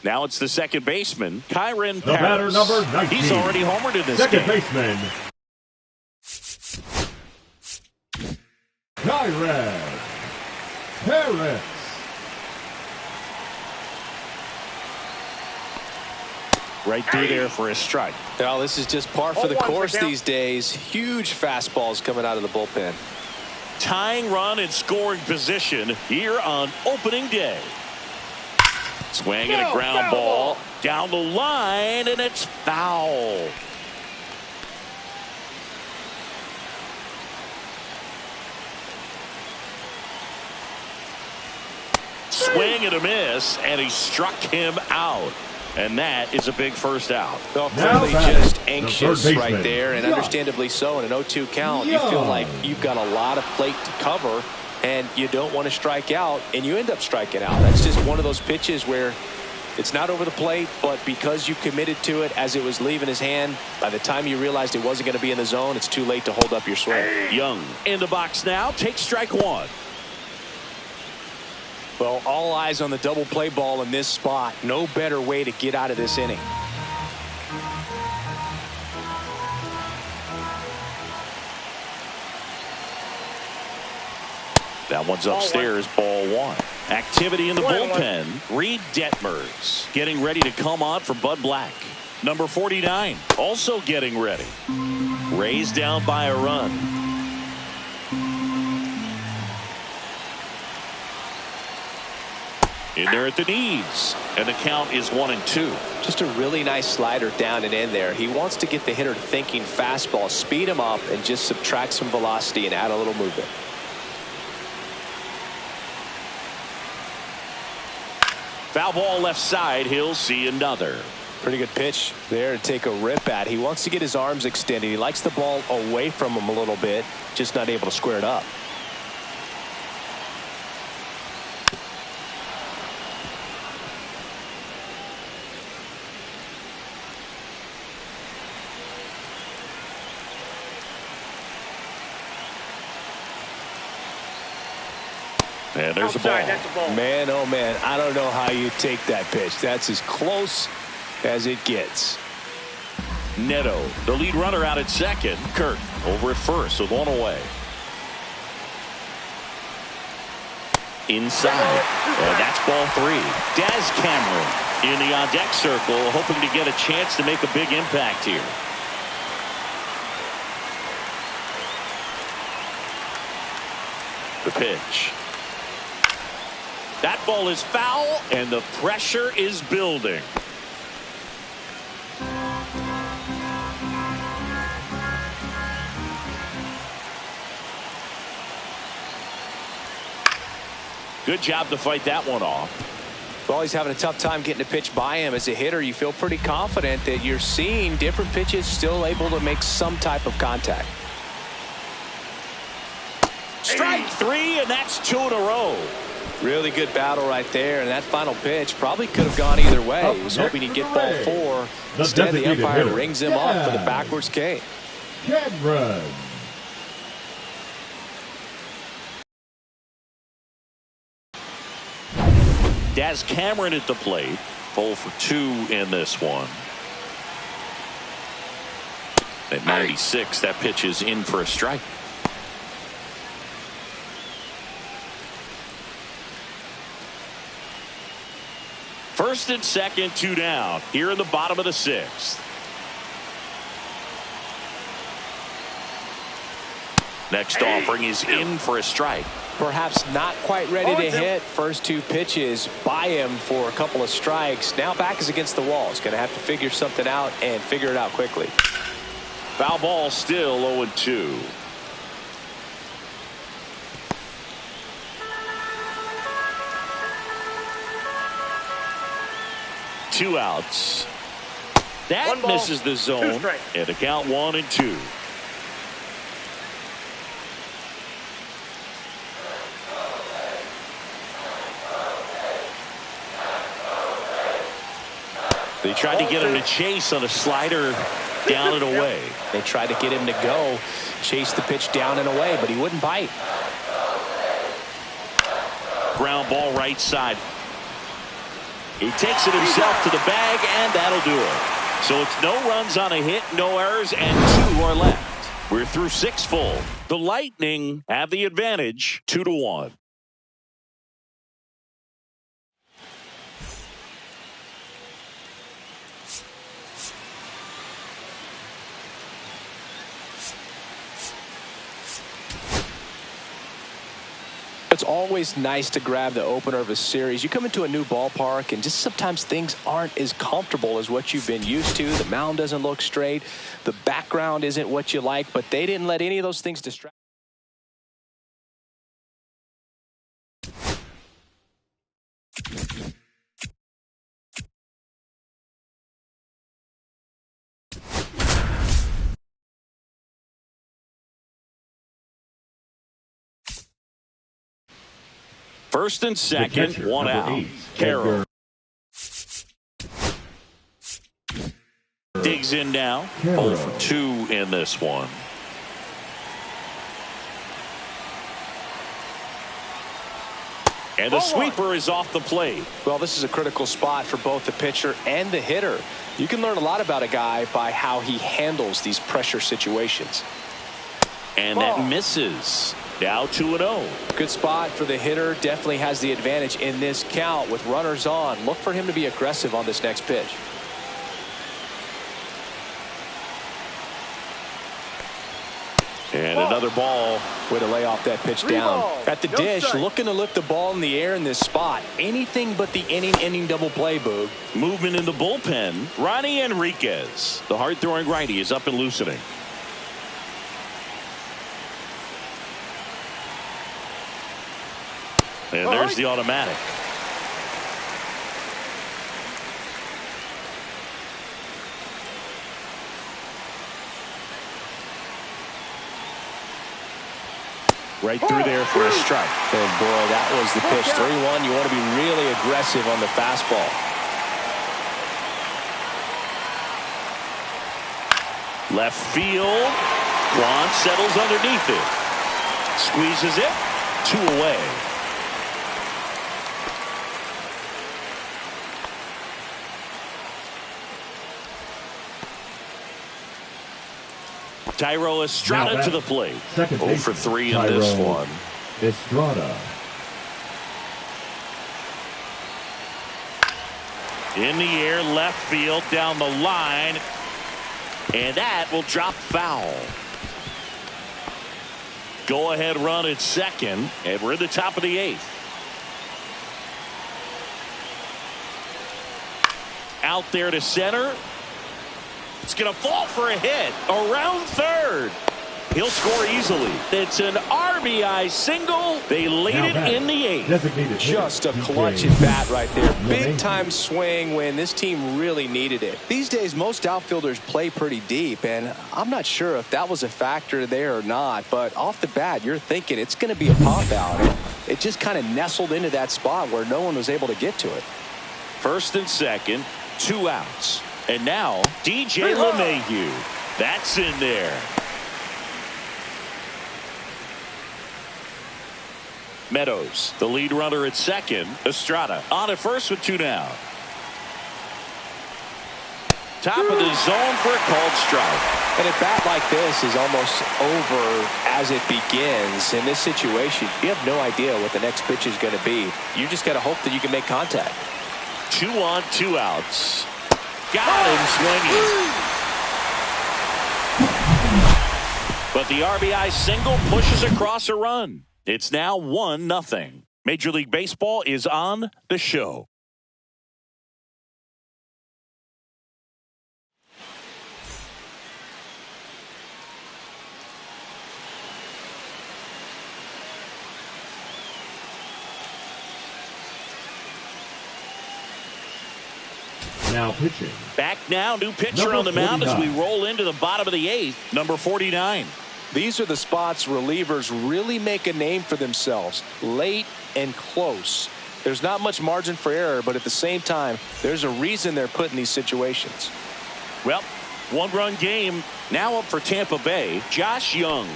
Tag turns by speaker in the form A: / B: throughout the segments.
A: Now it's the second baseman, Kyron
B: The batter,
A: Paris.
B: number 19.
A: He's already homered in this
B: Second
A: game.
B: baseman, Kyron Paris.
A: Right through there for a strike.
C: Well, this is just par for the course these days. Huge fastballs coming out of the bullpen.
A: Tying run in scoring position here on opening day. Swing and a ground ball down the line, and it's foul. Swing and a miss, and he struck him out. And that is a big first out.
C: Well, clearly just anxious
B: the
C: right there, and understandably so. In an 0-2 count, you feel like you've got a lot of plate to cover, and you don't want to strike out, and you end up striking out. That's just one of those pitches where it's not over the plate, but because you committed to it as it was leaving his hand, by the time you realized it wasn't going to be in the zone, it's too late to hold up your swing.
A: Young in the box now, takes strike one.
C: Well, all eyes on the double play ball in this spot. No better way to get out of this inning.
A: That one's upstairs, ball one. Activity in the bullpen. Reed Detmers getting ready to come on for Bud Black. Number 49 also getting ready. Raised down by a run. In there at the knees, and the count is 1-2.
C: Just a really nice slider down and in there. He wants to get the hitter thinking fastball, speed him up, and just subtract some velocity and add a little movement.
A: Foul ball left side. He'll see another.
C: Pretty good pitch there to take a rip at. He wants to get his arms extended. He likes the ball away from him a little bit, just not able to square it up.
A: And there's a ball.
C: Man, oh man, I don't know how you take that pitch. That's as close as it gets.
A: Neto, the lead runner, out at second. Kurt over at first with one away. Inside. And that's ball three. Daz Cameron in the on-deck circle, hoping to get a chance to make a big impact here. The pitch. That ball is foul, and the pressure is building. Good job to fight that one off.
C: Well, he's having a tough time getting a pitch by him. As a hitter, you feel pretty confident that you're seeing different pitches still able to make some type of contact.
A: Strike three, and that's two in a row.
C: Really good battle right there, and that final pitch probably could have gone either way. He was hoping he'd get ball four. Instead, the umpire rings him up for the backwards K.
B: Cameron.
A: Daz Cameron at the plate. 0 for 2 in this one. At 96, that pitch is in for a strike. First and second, 2 down here in the bottom of the 6th. Next offering is in for a strike.
C: Perhaps not quite ready to hit. First 2 pitches by him for a couple of strikes. Now back is against the wall. He's going to have to figure something out and figure it out quickly.
A: Foul ball, still 0-2. Two outs. That misses the zone, and the count 1-2. They tried to get him to chase on a slider down and away.
C: They tried to get him to go chase the pitch down and away, but he wouldn't bite.
A: Ground ball right side. He takes it himself to the bag, and that'll do it. So it's no runs on a hit, no errors, and 2 are left. We're through 6 full. The Lightning have the advantage 2-1.
C: It's always nice to grab the opener of a series. You come into a new ballpark and just sometimes things aren't as comfortable as what you've been used to. The mound doesn't look straight. The background isn't what you like, but they didn't let any of those things distract.
A: First and second, one out. Carroll digs in now. 0 for 2 in this one. And the sweeper is off the plate.
C: Well, this is a critical spot for both the pitcher and the hitter. You can learn a lot about a guy by how he handles these pressure situations.
A: And that misses. Now 2-0.
C: Good spot for the hitter. Definitely has the advantage in this count with runners on. Look for him to be aggressive on this next pitch.
A: And another ball.
C: Way to lay off that pitch down. At the dish, looking to lift the ball in the air in this spot. Anything but the inning double play, Boog.
A: Movement in the bullpen. Ronnie Enriquez. The hard-throwing righty is up and loosening. And there's the automatic. Right through there for a strike.
C: And boy, that was the pitch. 3-1. You want to be really aggressive on the fastball.
A: Left field. Kwan settles underneath it. Squeezes it. 2 away. Thairo Estrada to the plate. 0 for 3 in this one.
B: Estrada.
A: In the air, left field, down the line. And that will drop foul. Go ahead run at second. And we're in the top of the 8th. Out there to center. It's going to fall for a hit around third. He'll score easily. It's an RBI single. They laid it in the 8th.
C: Just a clutch at bat right there. Big time swing when this team really needed it. These days, most outfielders play pretty deep, and I'm not sure if that was a factor there or not, but off the bat, you're thinking it's going to be a pop out. It just kind of nestled into that spot where no one was able to get to it.
A: First and second, 2 outs. And now, DJ LeMahieu. That's in there. Meadows, the lead runner at second. Estrada on at first with 2 down. Top of the zone for a called strike.
C: And a bat like this is almost over as it begins. In this situation, you have no idea what the next pitch is going to be. You just got to hope that you can make contact.
A: 2 on, 2 outs. Got him swinging. But the RBI single pushes across a run. It's now 1-0. Major League Baseball is on the show.
B: Now pitching.
A: Back now, new pitcher on the mound as we roll into the bottom of the 8th, number 49.
C: These are the spots relievers really make a name for themselves. Late and close. There's not much margin for error, but at the same time, there's a reason they're put in these situations.
A: Well, 1-run game now up for Tampa Bay. Josh Young.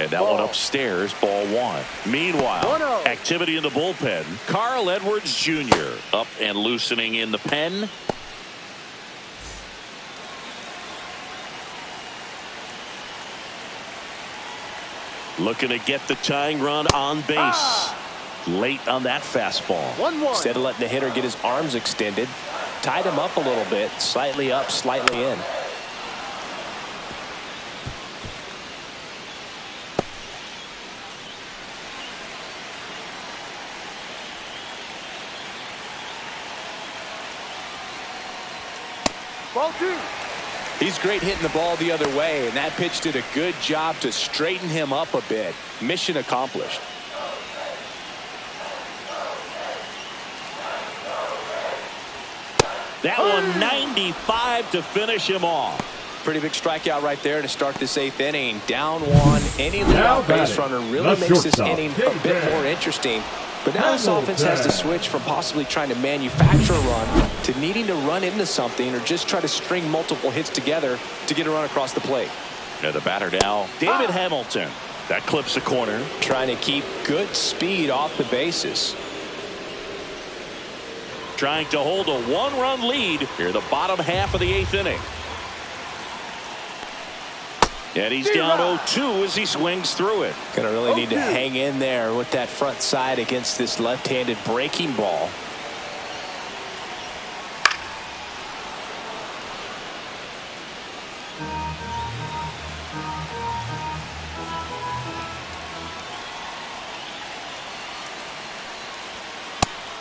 A: And that one upstairs, ball one. Meanwhile, activity in the bullpen. Carl Edwards Jr. up and loosening in the pen. Looking to get the tying run on base. Late on that fastball.
C: 1-1. Instead of letting the hitter get his arms extended, tied him up a little bit, slightly up, slightly in. Ball two. He's great hitting the ball the other way, and that pitch did a good job to straighten him up a bit. Mission accomplished.
A: That one 95 to finish him off.
C: Pretty big strikeout right there to start this 8th inning. Down one. Any leadoff base runner really makes this inning a bit more interesting. But now this offense has to switch from possibly trying to manufacture a run to needing to run into something or just try to string multiple hits together to get a run across the plate.
A: And the batter now, David Hamilton. That clips the corner.
C: Trying to keep good speed off the bases.
A: Trying to hold a one-run lead here the bottom half of the 8th inning. And he's down 0-2 as he swings through it.
C: Gonna really need to hang in there with that front side against this left-handed breaking ball.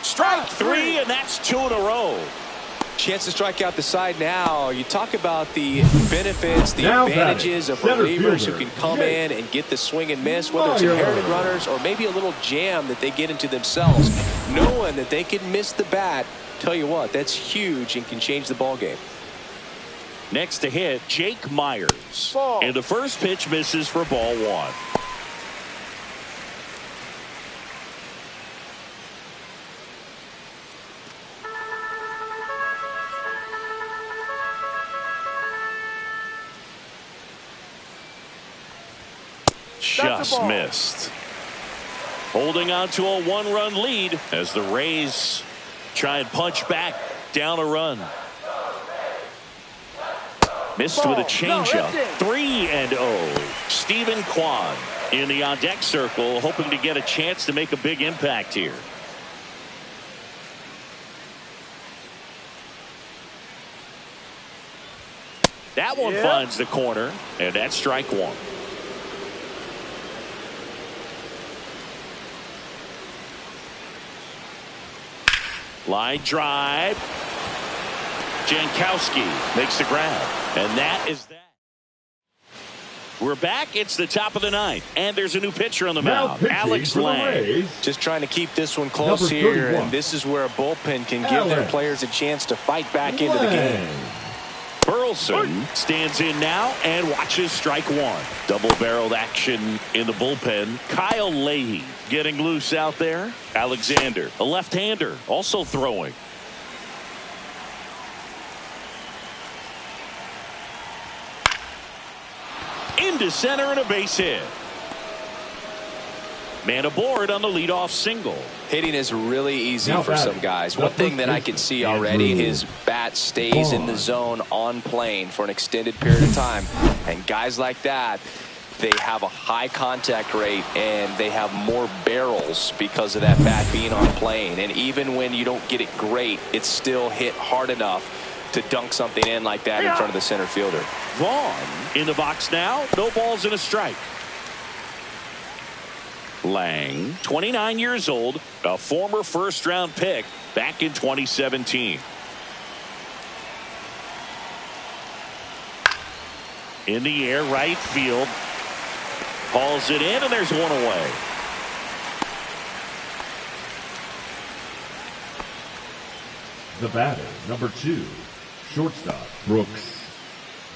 A: Strike three, and that's 2 in a row.
C: Chance to strike out the side now. You talk about the benefits, the advantages of relievers who can come in and get the swing and miss, whether it's inherited runners or maybe a little jam that they get into themselves. Knowing that they can miss the bat, tell you what, that's huge and can change the ball game.
A: Next to hit, Jake Myers. And the first pitch misses for ball one. Just missed. Holding on to a one-run lead as the Rays try and punch back down a run. Missed with a changeup. 3-0. Stephen Kwan in the on-deck circle, hoping to get a chance to make a big impact here. That one finds the corner, and that's strike one. Line drive. Jankowski makes the grab. And that is that. We're back. It's the top of the ninth. And there's a new pitcher on the mound. Alex Lang.
C: Just trying to keep this one close here. And this is where a bullpen can give their players a chance to fight back into the game.
A: Burleson stands in now and watches strike one. Double-barreled action in the bullpen. Kyle Leahy getting loose out there. Alexander, a left-hander, also throwing. Into center and a base hit. Man aboard on the leadoff single.
C: Hitting is really easy for some guys. One thing that I can see already, his bat stays in the zone on plane for an extended period of time. And guys like that, they have a high contact rate and they have more barrels because of that bat being on plane. And even when you don't get it great, it's still hit hard enough to dunk something in like that in front of the center fielder.
A: Vaughn in the box now. No balls and a strike. Lang, 29 years old, a former first-round pick back in 2017. In the air, right field. Hauls it in, and there's one away.
B: The batter, number 2, shortstop, Brooks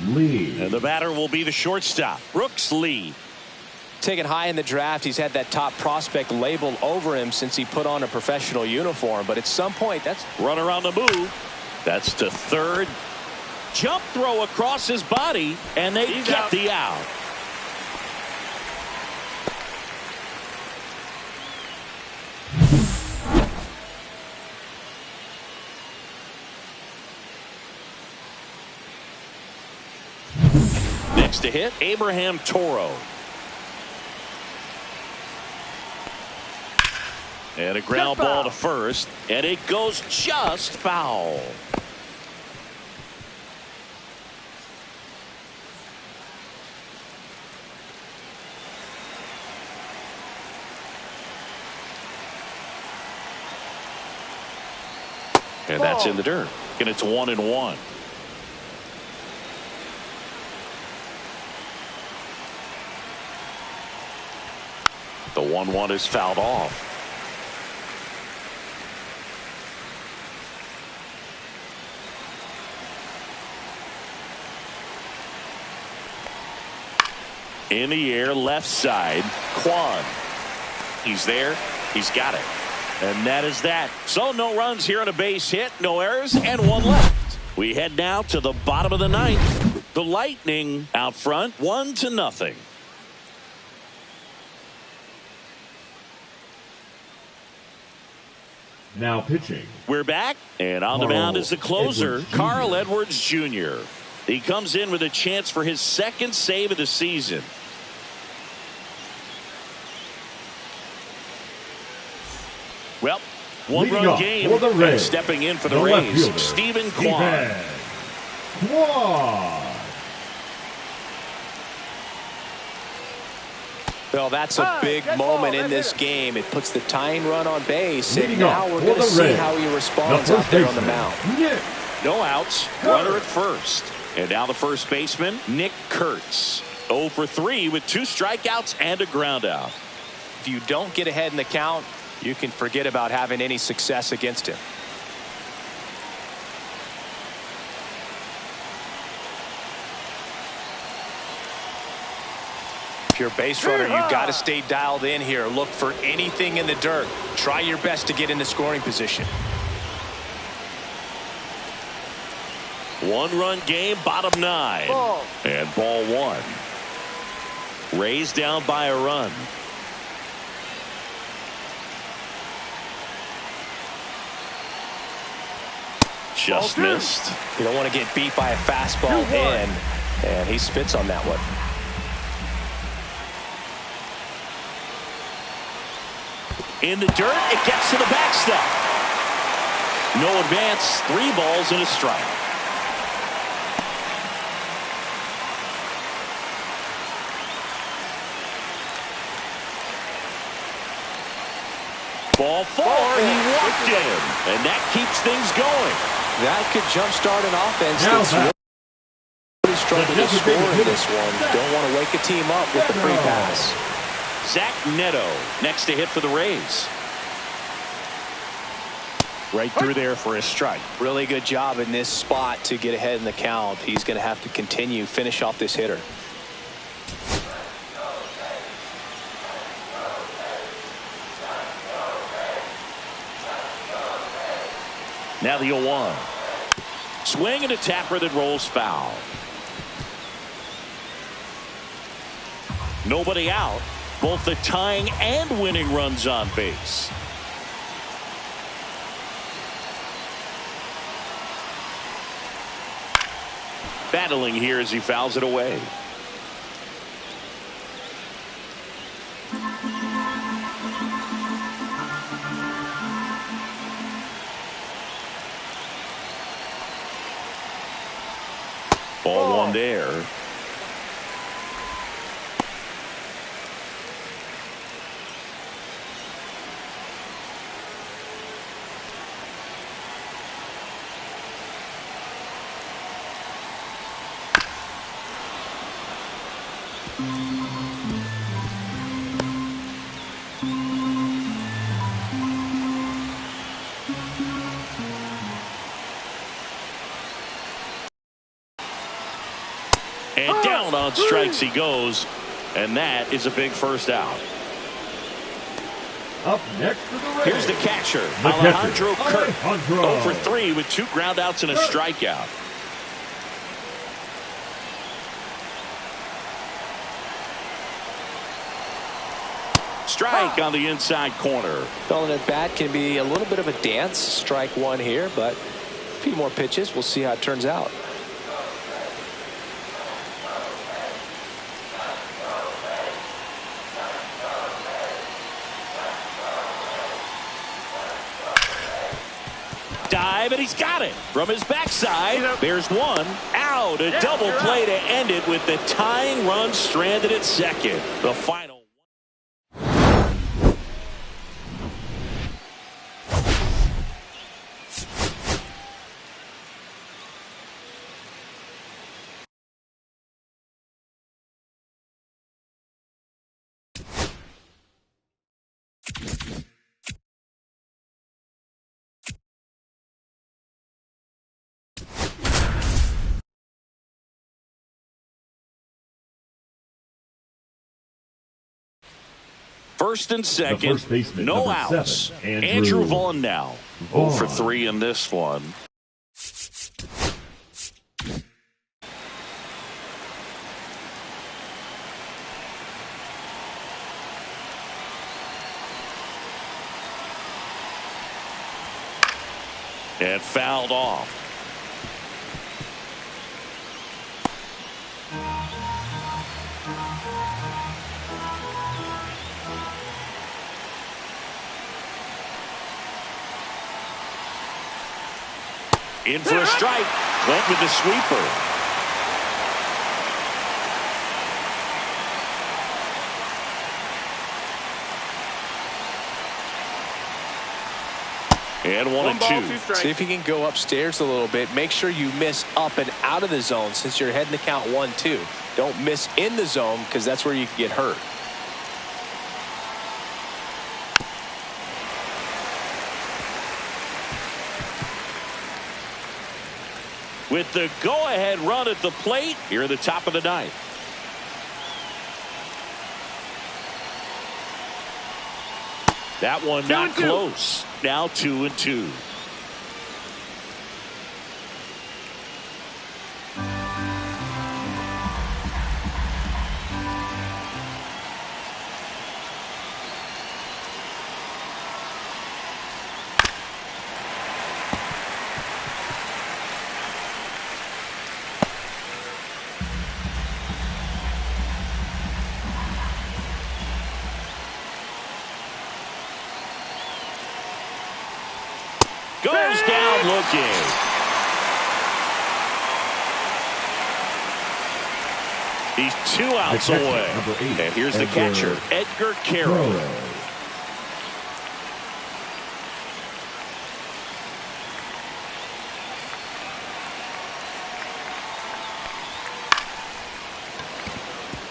B: Lee.
A: And the batter will be the shortstop, Brooks Lee.
C: Taken high in the draft, he's had that top prospect label over him since he put on a professional uniform. But at some point, that's
A: runner on the move. That's to third. Jump throw across his body, and they get the out. Next to hit, Abraham Toro. And a ground ball to first, and it goes just foul. And that's in the dirt. And it's 1-1. The 1-1 is fouled off. In the air, left side, Kwan. He's there. He's got it. And that is that. So no runs here on a base hit, no errors, and one left. We head now to the bottom of the ninth. The Lightning out front, 1-0.
B: Now pitching.
A: We're back, and on the mound is the closer, Carl Edwards Jr. He comes in with a chance for his second save of the season. Well, one-run game, and stepping in for the Rays, Stephen Kwan.
C: Well, that's a big moment in this game. It puts the tying run on base, and now we're going to see how he responds out there on the mound.
A: No outs, runner at first. And now the first baseman, Nick Kurtz. 0 for 3 with 2 strikeouts and a ground out.
C: If you don't get ahead in the count, you can forget about having any success against him. If you're a base runner, you've got to stay dialed in here. Look for anything in the dirt. Try your best to get into scoring position.
A: One-run game, bottom 9. And ball 1. Rays down by a run. Just missed.
C: You don't want to get beat by a fastball in, and he spits on that one.
A: In the dirt, it gets to the backstop. No advance, 3 balls and a strike. Ball 4, he walked in, and that keeps things going.
C: That could jumpstart an offense that's really struggled to score in this one. Don't want to wake a team up with the free pass.
A: Zach Neto next to hit for the Rays. Right through there for a strike.
C: Really good job in this spot to get ahead in the count. He's going to have to finish off this hitter.
A: Now the 0-1. Swing and a tapper that rolls foul. Nobody out. Both the tying and winning runs on base. Battling here as he fouls it away. Ball 1 there. And down on strikes he goes, and that is a big first out.
B: Up next for the Rays.
A: Here's the catcher, Alejandro Kirk. 0 for 3 with 2 groundouts and a strikeout. Strike on the inside corner.
C: Calling at bat can be a little bit of a dance. Strike 1 here, but a few more pitches. We'll see how it turns out.
A: dive, and he's got it from his backside. There's one out. A double play to end it with the tying run stranded at second. The final. First and second, no outs. Andrew Vaughn now. 0 for 3 in this one. And fouled off. In for a strike. Went with the sweeper. And 1 and 2.
C: See if you can go upstairs a little bit. Make sure you miss up and out of the zone since you're heading to count 1-2. Don't miss in the zone because that's where you can get hurt.
A: With the go-ahead run at the plate here at the top of the ninth. That one not close. Now 2 and 2. Goes down looking. He's 2 outs away. And here's the catcher, Edgar Carroll.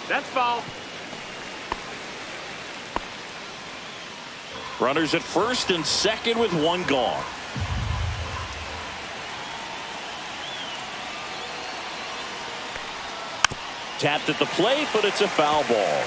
D: That's foul.
A: Runners at first and second with 1 gone. Tapped at the plate, but it's a foul ball.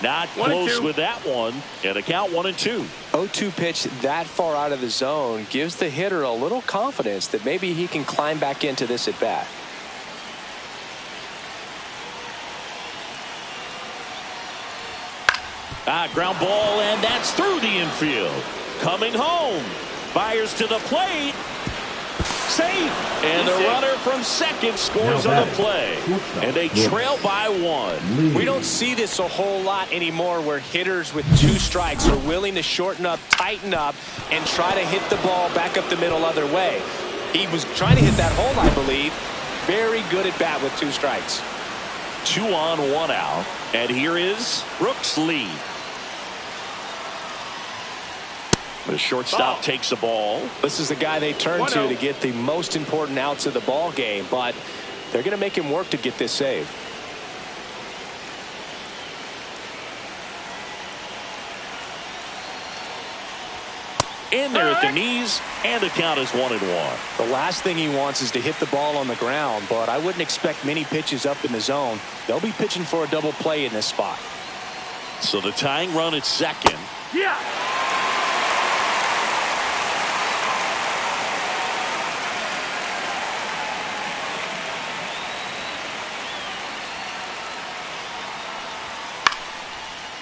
A: Not close with that one. And a count 1 and 2.
C: 0-2 pitch that far out of the zone gives the hitter a little confidence that maybe he can climb back into this at bat.
A: Ground ball, and that's through the infield. Coming home. Fires to the plate. Safe. And the runner from second scores on the play. And they trail by 1.
C: We don't see this a whole lot anymore where hitters with 2 strikes are willing to shorten up, tighten up, and try to hit the ball back up the middle other way. He was trying to hit that hole, I believe. Very good at bat with 2 strikes.
A: 2 on, 1 out. And here is Brooks Lee. The shortstop takes the ball.
C: This is the guy they turn to get the most important outs of the ball game, but they're going to make him work to get this save.
A: In there at the knees, and the count is 1 and 1.
C: The last thing he wants is to hit the ball on the ground, but I wouldn't expect many pitches up in the zone. They'll be pitching for a double play in this spot.
A: So the tying run at second.
D: Yeah.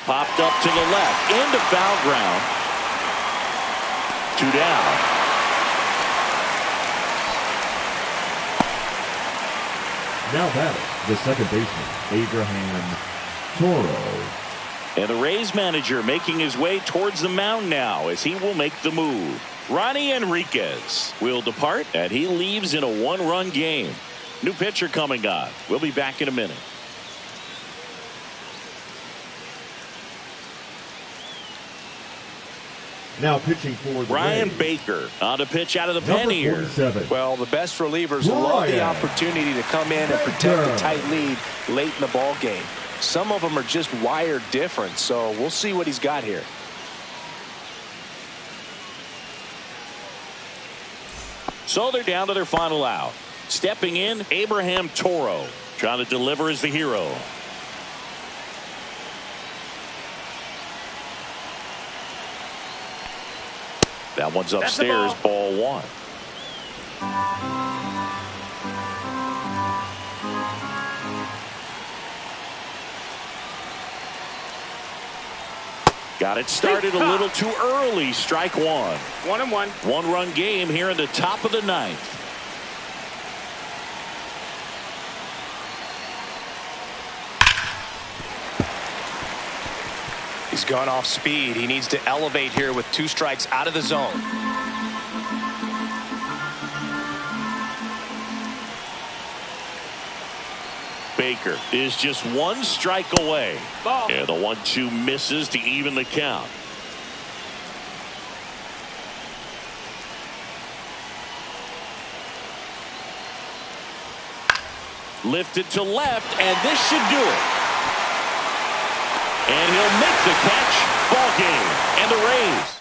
A: Popped up to the left, into foul ground. 2 down.
B: Now batting, the second baseman, Abraham Toro.
A: And the Rays manager making his way towards the mound now as he will make the move. Ronnie Enriquez will depart, and he leaves in a one-run game. New pitcher coming on. We'll be back in a minute.
B: Now pitching for the
A: Ryan
B: Rays,
A: Baker on to pitch out of the
B: number
A: pen here.
B: 47.
C: Well, the best relievers love the opportunity to come in and protect a tight lead late in the ball game. Some of them are just wired different, so we'll see what he's got here.
A: So they're down to their final out. Stepping in, Abraham Toro. Trying to deliver as the hero. That one's upstairs, ball one. Got it started a little too early. Strike one.
D: 1-1.
A: One-run game here in the top of the ninth.
C: He's gone off speed. He needs to elevate here with 2 strikes out of the zone.
A: Baker is just 1 strike away.
D: Ball.
A: And the 1-2 misses to even the count. Lifted to left, and this should do it. And he'll make the catch. Ball game. And the Rays.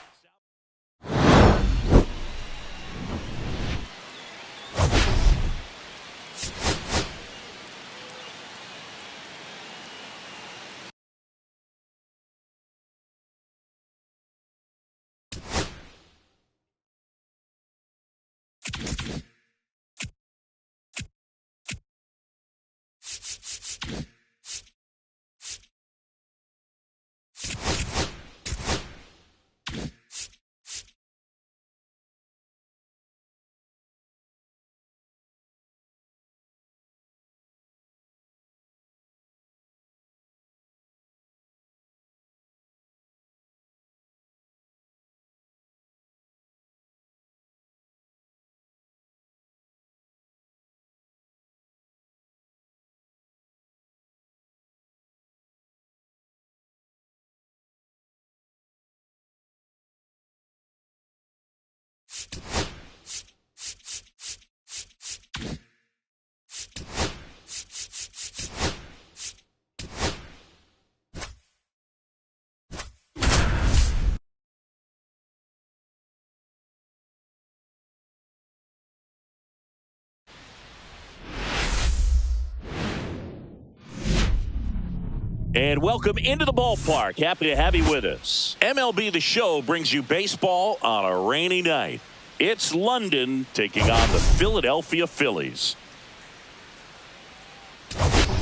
A: And welcome into the ballpark. Happy to have you with us. MLB The Show brings you baseball on a rainy night. It's London taking on the Philadelphia Phillies.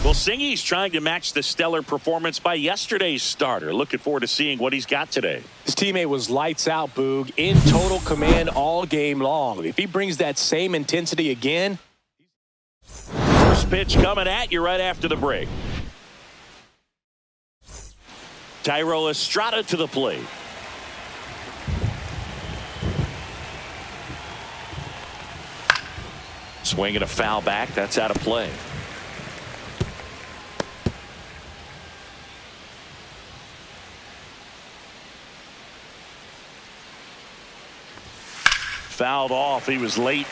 A: Well, Singy's trying to match the stellar performance by yesterday's starter. Looking forward to seeing what he's got today.
C: His teammate was lights out, Boog, in total command all game long. If he brings that same intensity again.
A: First pitch coming at you right after the break. Thairo Estrada to the plate. Swinging a foul back. That's out of play. Fouled off. He was late.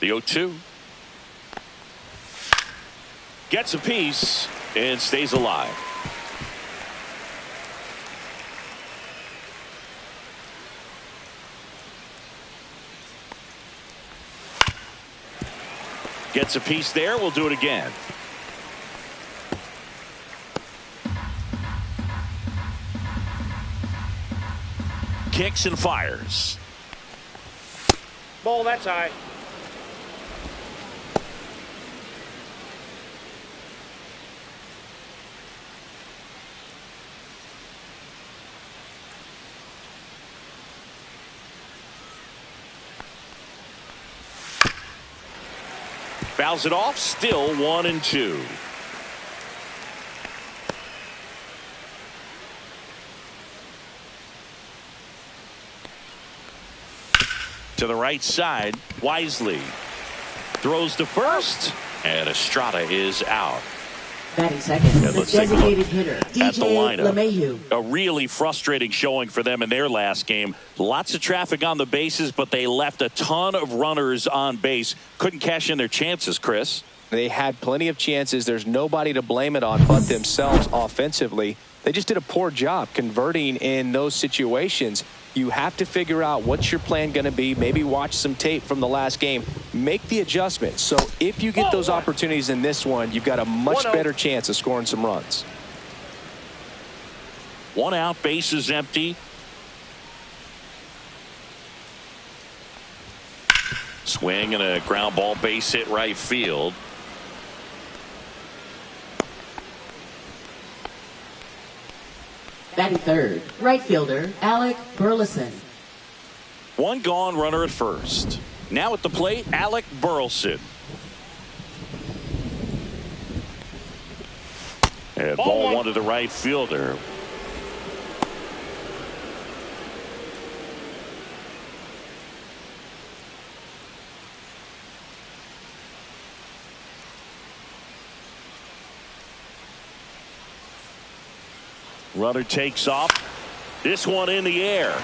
A: The 0-2. Gets a piece and stays alive. Gets a piece there. We'll do it again. kicks and fires.
D: Ball, that's high.
A: Fouls it off. Still 1-2. To the right side, Wisely throws to first, and Estrada is out.
E: Batting second, the designated hitter,
A: at the lineup.
E: LeMahieu.
A: A really frustrating showing for them in their last game. Lots of traffic on the bases, but they left a ton of runners on base. Couldn't cash in their chances, Chris.
C: They had plenty of chances. There's nobody to blame it on but themselves offensively. They just did a poor job converting in those situations. You have to figure out what's your plan going to be. Maybe watch some tape from the last game. Make the adjustment. So if you get those opportunities in this one, you've got a much better chance of scoring some runs.
A: 1 out, bases empty. Swing and a ground ball, base hit right field.
E: Batting third, right fielder, Alec Burleson.
A: 1 gone, runner at first. Now at the plate, Alec Burleson. And ball 1 to the right fielder. Runner takes off. This one in the air.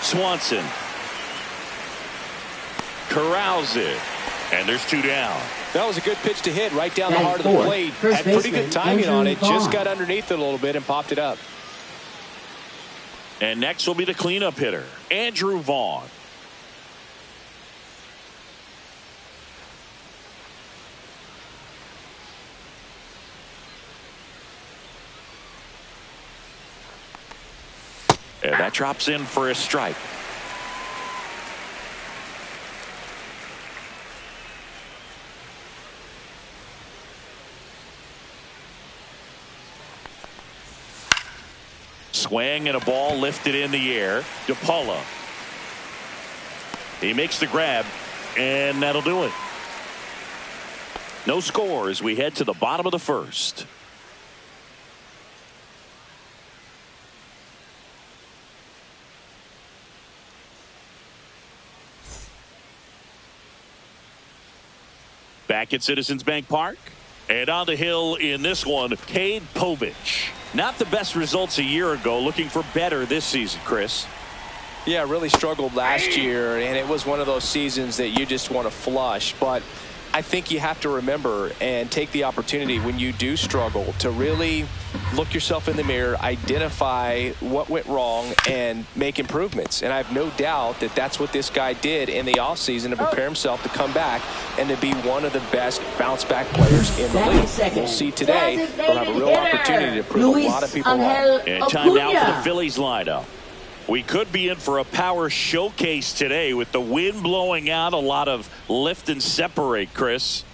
A: Swanson corrals it, and there's 2 down.
C: That was a good pitch to hit right down the heart of the plate. Had pretty good timing on it. Just got underneath it a little bit and popped it up.
A: And next will be the cleanup hitter, Andrew Vaughn. And that drops in for a strike. Swing and a ball lifted in the air. DePaula. He makes the grab, and that'll do it. No score as we head to the bottom of the first. Back at Citizens Bank Park, and on the hill in this one, Cade Povich. Not the best results a year ago, looking for better this season, Chris.
C: Yeah, really struggled last year, and it was one of those seasons that you just want to flush. But I think you have to remember and take the opportunity when you do struggle to really look yourself in the mirror, identify what went wrong, and make improvements. And I have no doubt that that's what this guy did in the offseason to prepare himself to come back and to be one of the best bounce-back players in the league. We'll see today. He'll have a real opportunity to prove a lot of people wrong.
A: And time now for the Phillies lineup. We could be in for a power showcase today with the wind blowing out, a lot of lift and separate, Chris.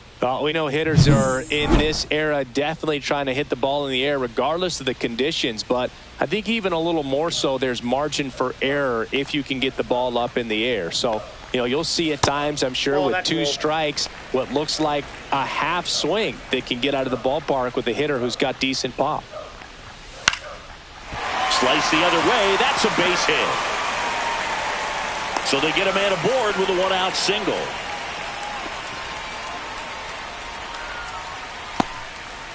C: We know hitters are in this era definitely trying to hit the ball in the air regardless of the conditions, but I think even a little more so there's margin for error if you can get the ball up in the air. So, you know, you'll see at times, I'm sure, with 2 strikes, what looks like a half swing that can get out of the ballpark with a hitter who's got decent pop.
A: Slice the other way. That's a base hit. So they get a man aboard with a 1-out single.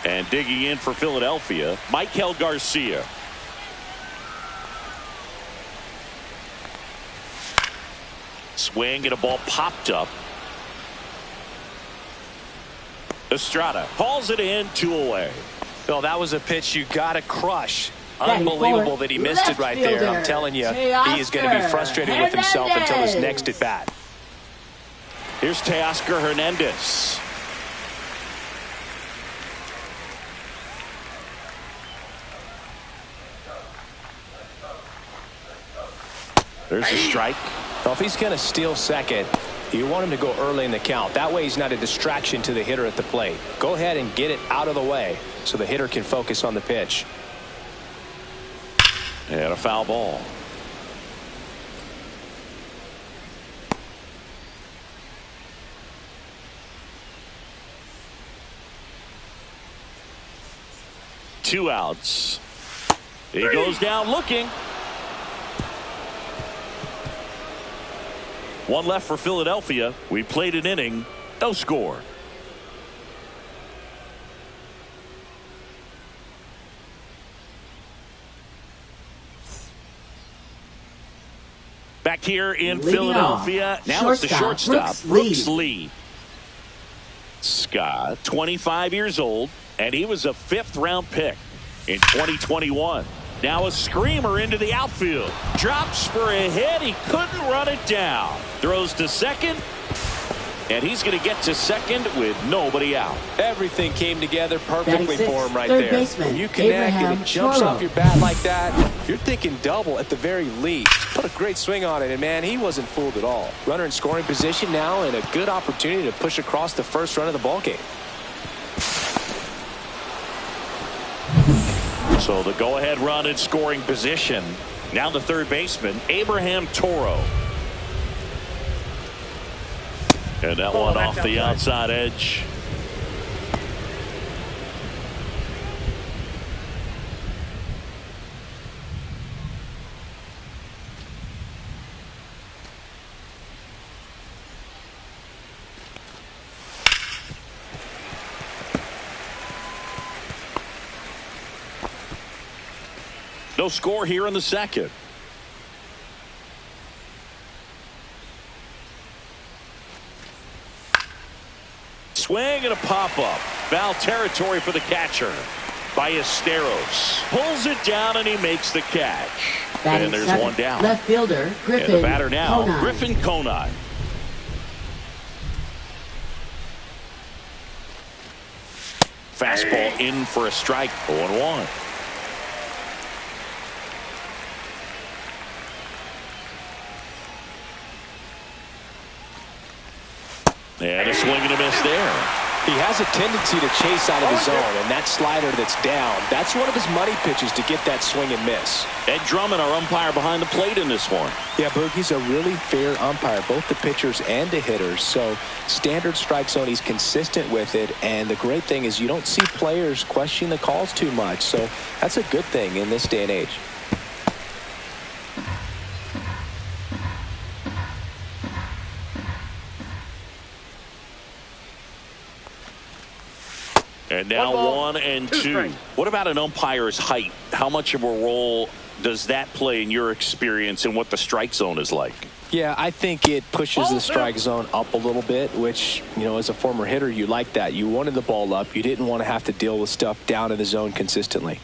A: And digging in for Philadelphia, Michael Garcia. Swing and a ball popped up. Estrada calls it in, 2 away.
C: Well, that was a pitch you got to crush. Unbelievable that he missed it right there. I'm telling you, he is going to be frustrated with himself until his next at bat.
A: Here's Teoscar Hernandez. There's a strike.
C: Well, if he's going to steal second, you want him to go early in the count. That way he's not a distraction to the hitter at the plate. Go ahead and get it out of the way so the hitter can focus on the pitch.
A: And a foul ball. Two outs. He goes down looking. One left for Philadelphia. We played an inning. No score. Back here in Philadelphia. Now it's the shortstop, Brooks Lee. Scott, 25 years old, and he was a 5th-round pick in 2021. Now a screamer into the outfield. Drops for a hit. He couldn't run it down. Throws to second. And he's going to get to second with nobody out.
C: Everything came together perfectly for him right
E: third
C: there.
E: Baseman,
C: When you connect and it jumps
E: Toro.
C: off your bat like that, you're thinking double at the very least. Put a great swing on it, and man, he wasn't fooled at all. Runner in scoring position now, and a good opportunity to push across the first run of the ballgame.
A: So the go-ahead run in scoring position. Now the third baseman, Abraham Toro. And that one off the outside edge. No score here in the second. Swing and a pop-up. Foul territory for the catcher. Ballesteros pulls it down and he makes the catch.
E: Batting
A: and there's
E: second,
A: one down.
E: Left fielder, Griffin
A: And the batter now,
E: Conine.
A: Griffin Conine. Fastball in for a strike. 0-1. And a swing and a miss there.
C: He has a tendency to chase out of the zone, and that slider that's down, that's one of his money pitches to get that swing and miss.
A: Ed Drummond, our umpire behind the plate in this one.
C: Yeah, Berg, he's a really fair umpire, both the pitchers and the hitters. So standard strike zone, he's consistent with it. And the great thing is you don't see players question the calls too much. So that's a good thing in this day and age.
A: And now 1-2. What about an umpire's height? How much of a role does that play in your experience and what the strike zone is like?
C: Yeah, I think it pushes the strike zone up a little bit, which, you know, as a former hitter, you like that. You wanted the ball up. You didn't want to have to deal with stuff down in the zone consistently.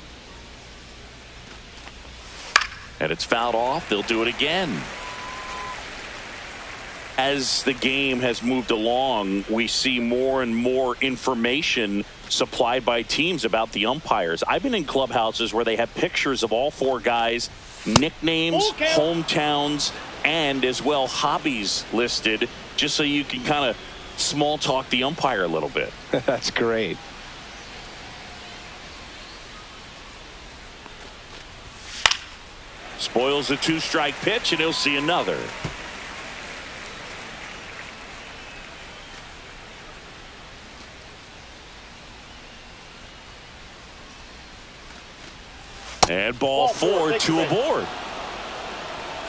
A: And it's fouled off. They'll do it again. As the game has moved along, we see more and more information supplied by teams about the umpires. I've been in clubhouses where they have pictures of all 4 guys, nicknames, hometowns, and as well hobbies listed, just so you can kind of small talk the umpire a little bit.
C: That's great.
A: Spoils a 2-strike pitch, and he'll see another. And ball 4, 2 aboard.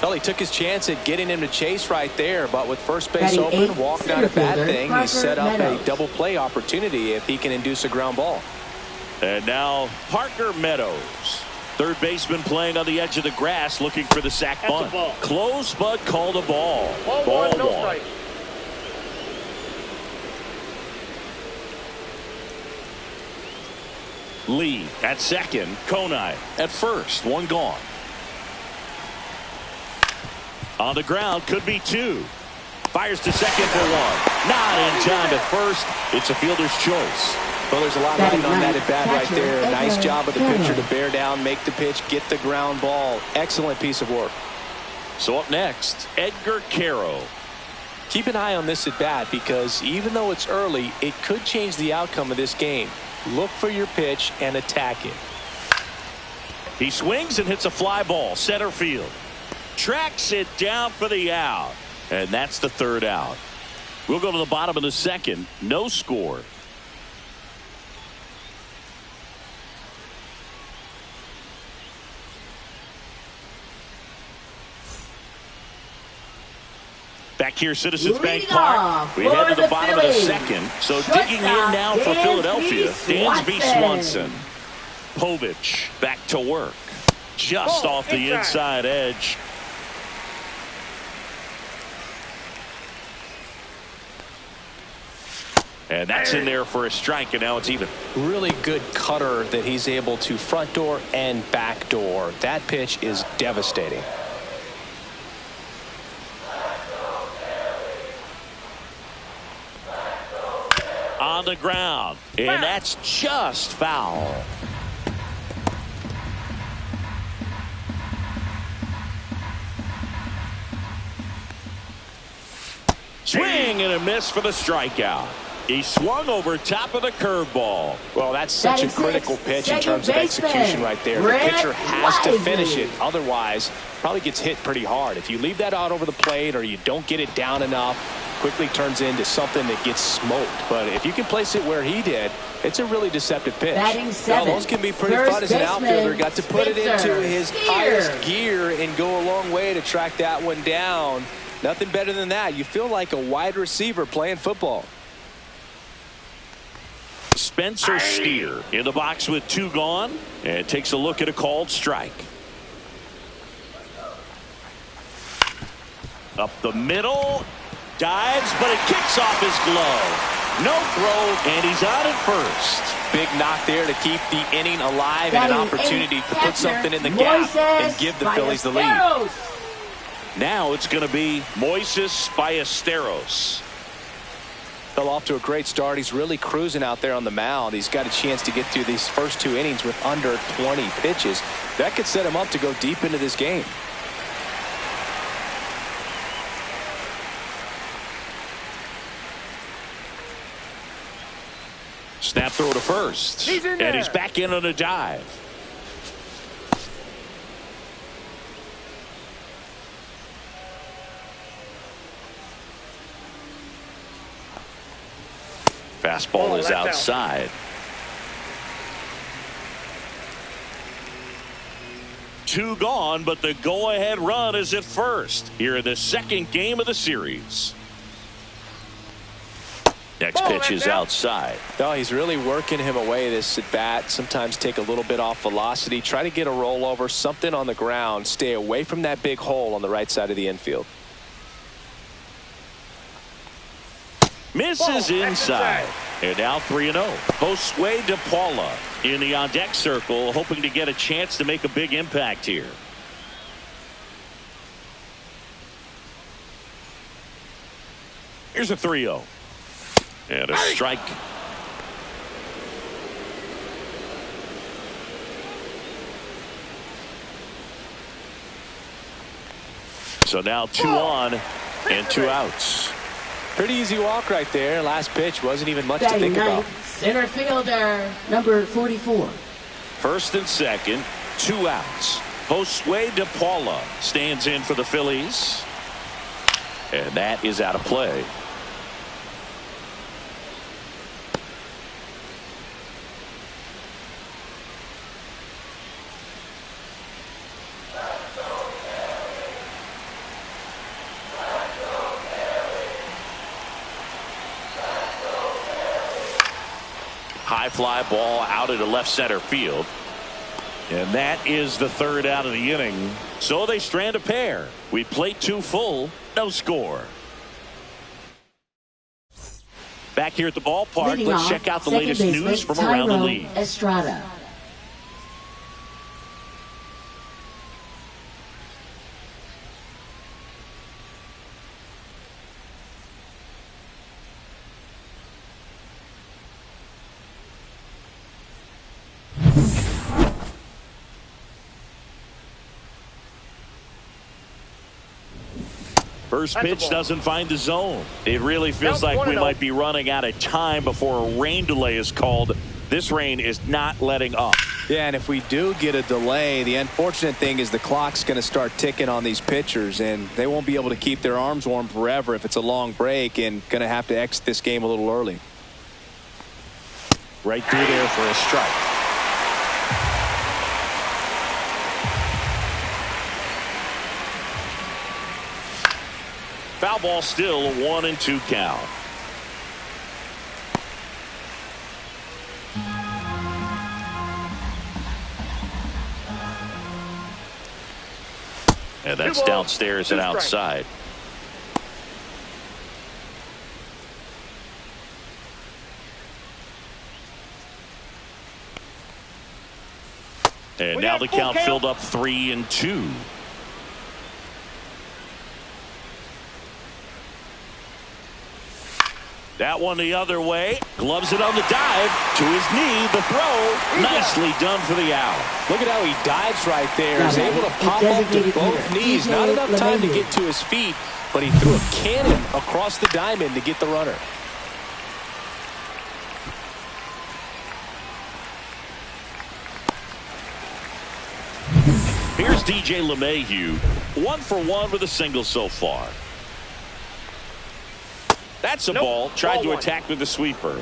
C: Well, he took his chance at getting him to chase right there, but with first base
E: Batting
C: open,
E: eighth,
C: walked
E: center
C: out a bad
E: fielder,
C: thing.
E: Parker
C: He set up
E: Meadows.
C: a double play opportunity if he can induce a ground ball.
A: And now Parker Meadows, third baseman, playing on the edge of the grass, looking for the sac bunt. Close, but called a ball. Ball 1. Lee at second, Conine at first, 1 gone. On the ground, could be 2. Fires to second for 1. Not in time at first. It's a fielder's choice.
C: Well, there's a lot riding on that at bat right there. Nice job of the pitcher to bear down, make the pitch, get the ground ball. Excellent piece of work.
A: So up next, Edgar Caro.
C: Keep an eye on this at bat because even though it's early, it could change the outcome of this game. Look for your pitch and attack it.
A: He swings and hits a fly ball center field. Tracks it down for the out. And that's the third out. We'll go to the bottom of the second. No score. Back here, Citizens Bank Park. We head to the bottom of the second. So digging in now for Philadelphia, Dansby Swanson. Povich back to work. Just off the inside edge. And that's in there for a strike, and now it's even.
C: Really good cutter that he's able to front door and back door. That pitch is devastating.
A: On the ground, and that's just foul. Swing and a miss for the strikeout. He swung over top of the curveball.
C: Well, that's such a critical pitch in terms of execution right there. The pitcher has to finish it. Otherwise, probably gets hit pretty hard. If you leave that out over the plate or you don't get it down enough, quickly turns into something that gets smoked. But if you can place it where he did, it's a really deceptive pitch.
E: Well,
C: those can be pretty fun as an outfielder. Got to put it into his highest gear and go a long way to track that one down. Nothing better than that. You feel like a wide receiver playing football.
A: Spencer Steer in the box with two gone and takes a look at a called strike. Up the middle, dives, but it kicks off his glove. No throw, and he's out at first.
C: Big knock there to keep the inning alive and an opportunity to put something in the gap and give the Phillies the lead.
A: Now it's going to be Moises Ballesteros.
C: Fell off to a great start. He's really cruising out there on the mound. He's got a chance to get through these first two innings with under 20 pitches. That could set him up to go deep into this game.
A: Snap throw to first. And he's back in on a dive. Fastball is outside. Two gone, but the go-ahead run is at first here in the second game of the series. Next pitch is outside.
C: No, he's really working him away this at bat. Sometimes take a little bit off velocity. Try to get a rollover, something on the ground. Stay away from that big hole on the right side of the infield.
A: Misses inside. And now 3-0. Josue De Paula in the on-deck circle, hoping to get a chance to make a big impact here. Here's a 3-0. And a strike. So now 2 on and 2 outs.
C: Pretty easy walk right there. Last pitch wasn't even much to think about.
E: Center fielder, number 44.
A: First and second, 2 outs. Josue De Paula stands in for the Phillies. And that is out of play. High fly ball out into left center field. And that is the third out of the inning. So they strand a pair. We played 2 full. No score. Back here at the ballpark,
E: Leading
A: let's
E: off,
A: check out the
E: second
A: latest
E: baseman,
A: news from around the
E: Tyrone
A: league.
E: Estrada.
A: First pitch doesn't find the zone. It really feels like we might be running out of time before a rain delay is called. This rain is not letting up.
C: Yeah, and if we do get a delay, the unfortunate thing is the clock's going to start ticking on these pitchers, and they won't be able to keep their arms warm forever if it's a long break, and going to have to exit this game a little early.
A: Right through there for a strike. Foul ball, still a 1-2 count. And that's downstairs and outside. And now the count filled up 3-2. That one the other way. Gloves it on the dive. To his knee. The throw. Nicely done for the out.
C: Look at how he dives right there. He's able to pop up to both knees. Not enough time to get to his feet, but he threw a cannon across the diamond to get the runner.
A: Here's DJ LeMahieu. 1 for 1 with a single so far. That's a ball. Tried to attack with the sweeper.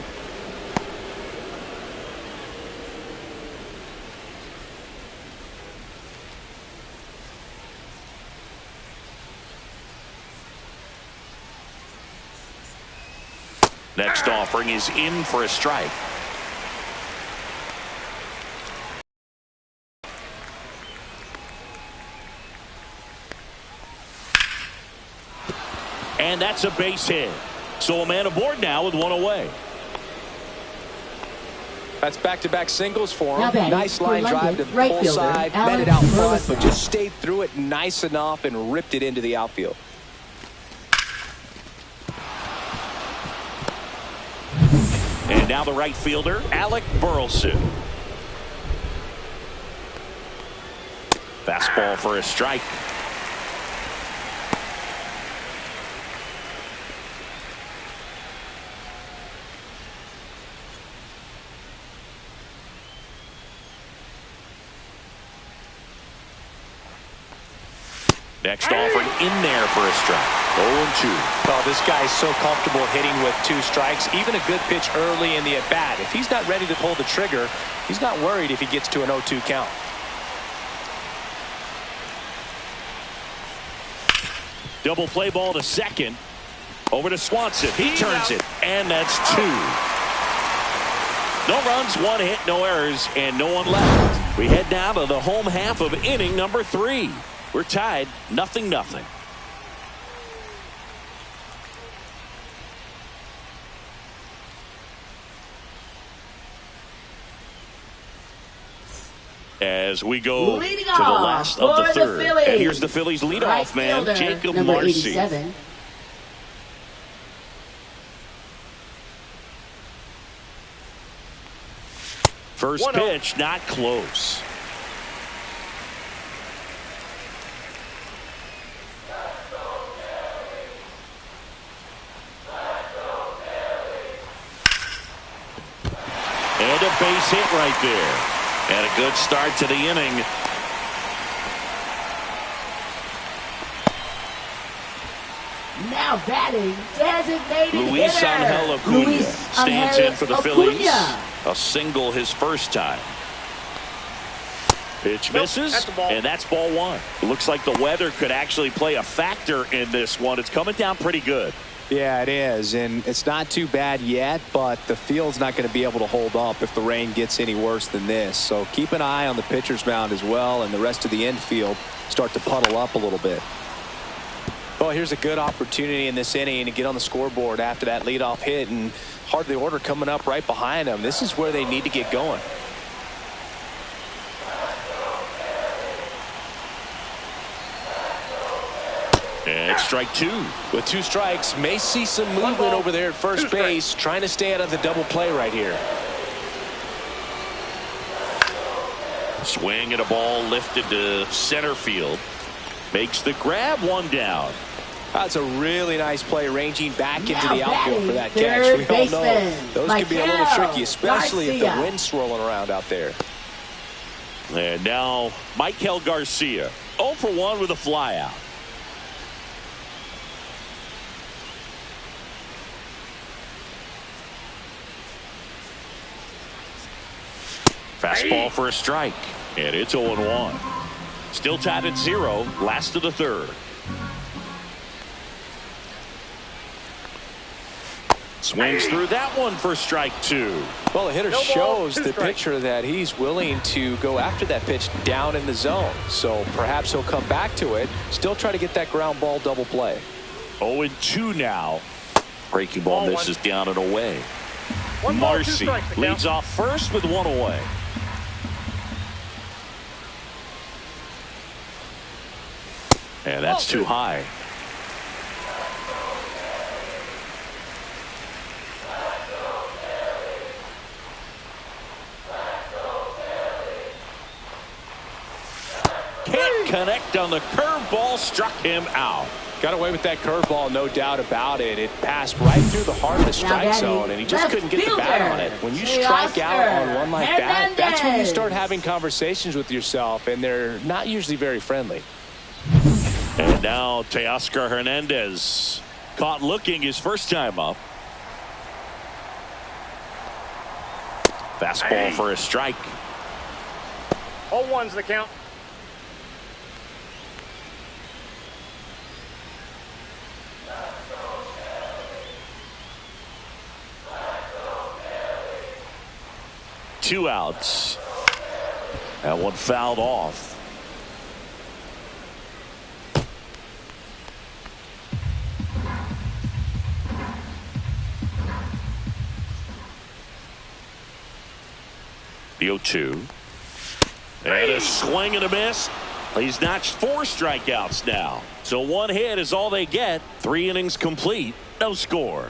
A: Next offering is in for a strike. And that's a base hit. So a man aboard now with one away.
C: That's back-to-back singles for him. Nice line drive to the
E: right
C: pull
E: fielder,
C: side. Met it out front, but just stayed through it nice enough and ripped it into the outfield.
A: And now the right fielder, Alec Burleson. Fastball for a strike. Next offering in there for a strike. 0-2.
C: Well, this guy's so comfortable hitting with 2 strikes. Even a good pitch early in the at-bat. If he's not ready to pull the trigger, he's not worried if he gets to an 0-2 count.
A: Double play ball to second. Over to Swanson. He turns it. And that's 2. No runs, 1 hit, no errors, and no one left. We head now to the home half of inning number 3. We're tied 0-0. As we go
E: Leading
A: to the last of the
E: for
A: third.
E: the Phillies.
A: And here's the Phillies leadoff man,
E: fielder,
A: Jacob
E: number
A: Marcy.
E: 87.
A: First pitch, not close. And a base hit right there. And a good start to the inning.
E: Now batting, designated
A: Luis
E: hitter.
A: Angel Acuna
E: Luis
A: stands
E: Angel
A: in for the
E: Acuna.
A: Phillies. A single his first time. Pitch misses, and that's ball 1. It looks like the weather could actually play a factor in this one. It's coming down pretty good.
C: Yeah, it is, and it's not too bad yet, but the field's not going to be able to hold up if the rain gets any worse than this. So keep an eye on the pitcher's mound as well, and the rest of the infield start to puddle up a little bit. Well, here's a good opportunity in this inning to get on the scoreboard after that leadoff hit, and hardly order coming up right behind them. This is where they need to get going.
A: And strike 2.
C: With 2 strikes, may see some movement over there at first base, trying to stay out of the double play right here.
A: Swing and a ball lifted to center field. Makes the grab, 1 down.
C: That's a really nice play, ranging back into
E: Now
C: the outfield for that catch.
E: third
C: We all know
E: baseman,
C: those can be a little
E: Michael
C: tricky, especially if the
E: Garcia.
C: wind's swirling around out there.
A: And now Michael Garcia, 0 for 1 with a flyout. Fastball for a strike, and it's 0-1. Still tied at 0, last of the third. Swings through that one for strike 2.
C: Well, the hitter shows the pitcher that he's willing to go after that pitch down in the zone. So perhaps he'll come back to it, still try to get that ground ball double play.
A: 0-2 now. Breaking ball misses down and away. Marcy leads off first with 1 away. And that's too high. Can't connect on the curveball, struck him out.
C: Got away with that curveball, no doubt about it. It passed right through the heart of the strike zone, and he just couldn't get the bat on it. When you strike out on one like that, that's when you start having conversations with yourself, and they're not usually very friendly.
A: And now Teoscar Hernandez caught looking his first time up. Fastball for a strike.
D: 0-1's the count.
A: Two outs. That one fouled off. The 0-2. And a swing and a miss. He's notched 4 strikeouts now. So 1 hit is all they get. 3 innings complete. No score.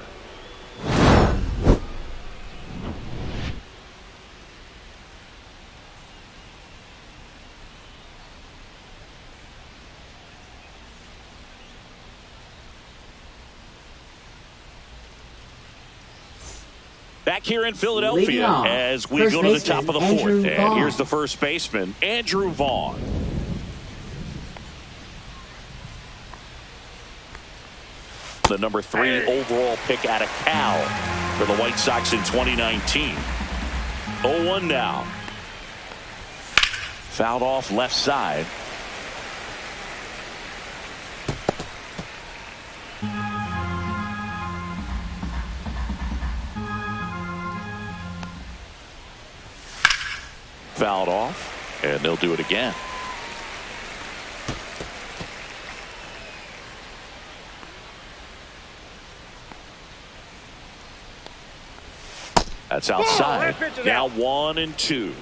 A: Back here in Philadelphia as we go to the top of the 4th. And here's the first baseman, Andrew Vaughn. The number 3 overall pick out of Cal for the White Sox in 2019. 0-1 now. Fouled off left side. Fouled off, and they'll do it again. That's outside. Now 1-2.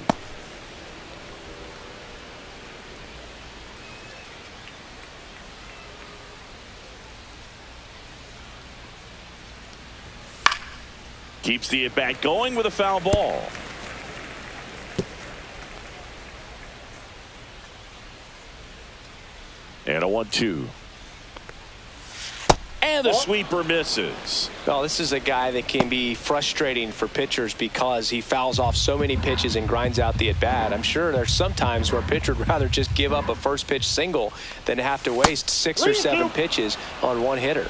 A: Keeps the at-bat going with a foul ball. And a 1-2. And the sweeper misses.
C: Well, this is a guy that can be frustrating for pitchers because he fouls off so many pitches and grinds out the at-bat. I'm sure there's some times where a pitcher would rather just give up a first pitch single than have to waste 6 or 7 pitches on one hitter.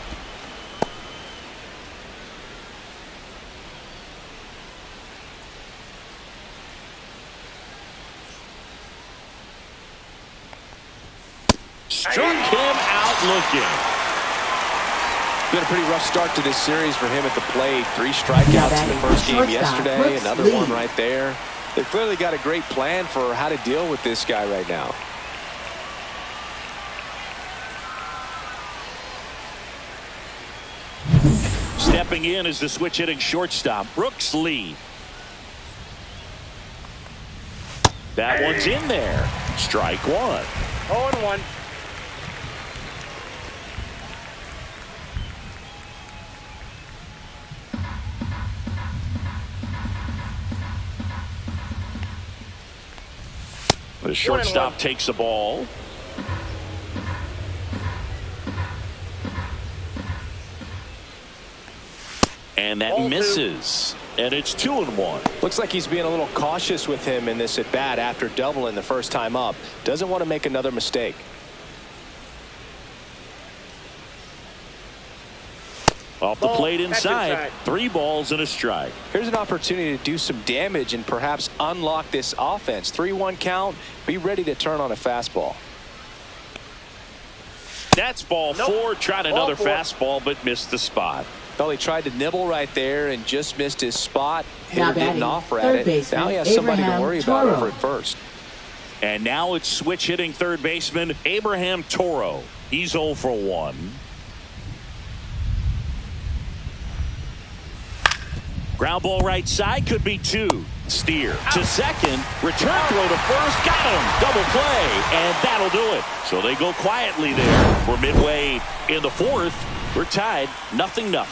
A: Struck him out looking.
C: Been a pretty rough start to this series for him at the plate. 3 strikeouts in the first game yesterday. Another one right there. They've clearly got a great plan for how to deal with this guy right now.
A: Stepping in is the switch hitting shortstop, Brooks Lee. That one's in there. Strike 1.
D: 0-1.
A: The shortstop takes the ball. And that misses. And it's 2-1.
C: Looks like he's being a little cautious with him in this at bat after doubling the first time up. Doesn't want to make another mistake.
A: Off the plate inside. 3 balls and a strike.
C: Here's an opportunity to do some damage and perhaps unlock this offense. 3-1 count. Be ready to turn on a fastball.
A: That's ball 4. Tried another fastball but missed the spot.
C: Well, he tried to nibble right there and just missed his spot. Hitter didn't offer at it. Now he has somebody to worry about over at first.
A: And now it's switch hitting third baseman Abraham Toro. He's 0 for 1. Ground ball right side, could be 2. Steer to second, return throw to first, got him, double play, and that'll do it. So they go quietly there. We're midway in the 4th. We're tied 0-0.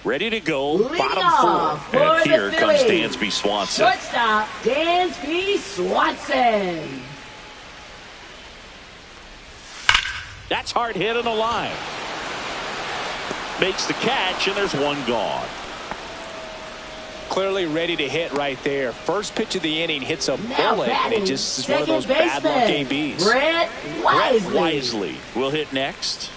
A: Ready to go,
E: Lead
A: bottom 4. And here comes Dansby Swanson.
E: Shortstop, Dansby Swanson.
A: That's hard hit on the line. Makes the catch, and there's 1 gone.
C: Clearly ready to hit right there. First pitch of the inning hits a bullet, and it just is one of those bad luck ABs.
E: Brett
A: Wisely will hit next.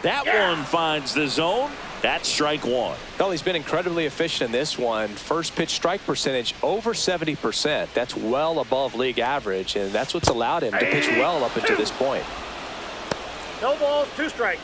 A: That one finds the zone. That's strike 1.
C: Well, he's been incredibly efficient in this one. First pitch strike percentage over 70%. That's well above league average, and that's what's allowed him to pitch well up until this point.
D: No balls, 2 strikes.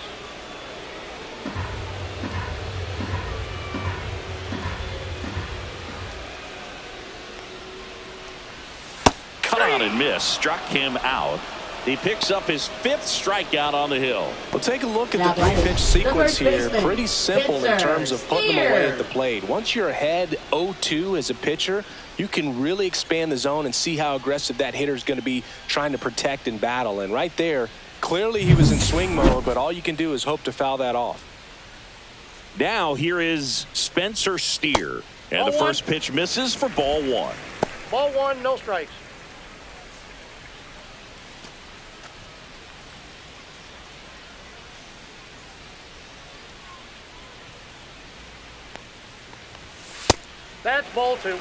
A: Cut on and miss. Struck him out. He picks up his 5th strikeout on the hill.
C: Well, take a look at the 3-pitch sequence here. Pretty simple in terms of putting them away at the plate. Once you're ahead 0-2 as a pitcher, you can really expand the zone and see how aggressive that hitter is going to be trying to protect and battle. And right there, clearly he was in swing mode, but all you can do is hope to foul that off.
A: Now here is Spencer Steer. And the first pitch misses for ball 1.
D: Ball 1, no strikes. That's ball 2.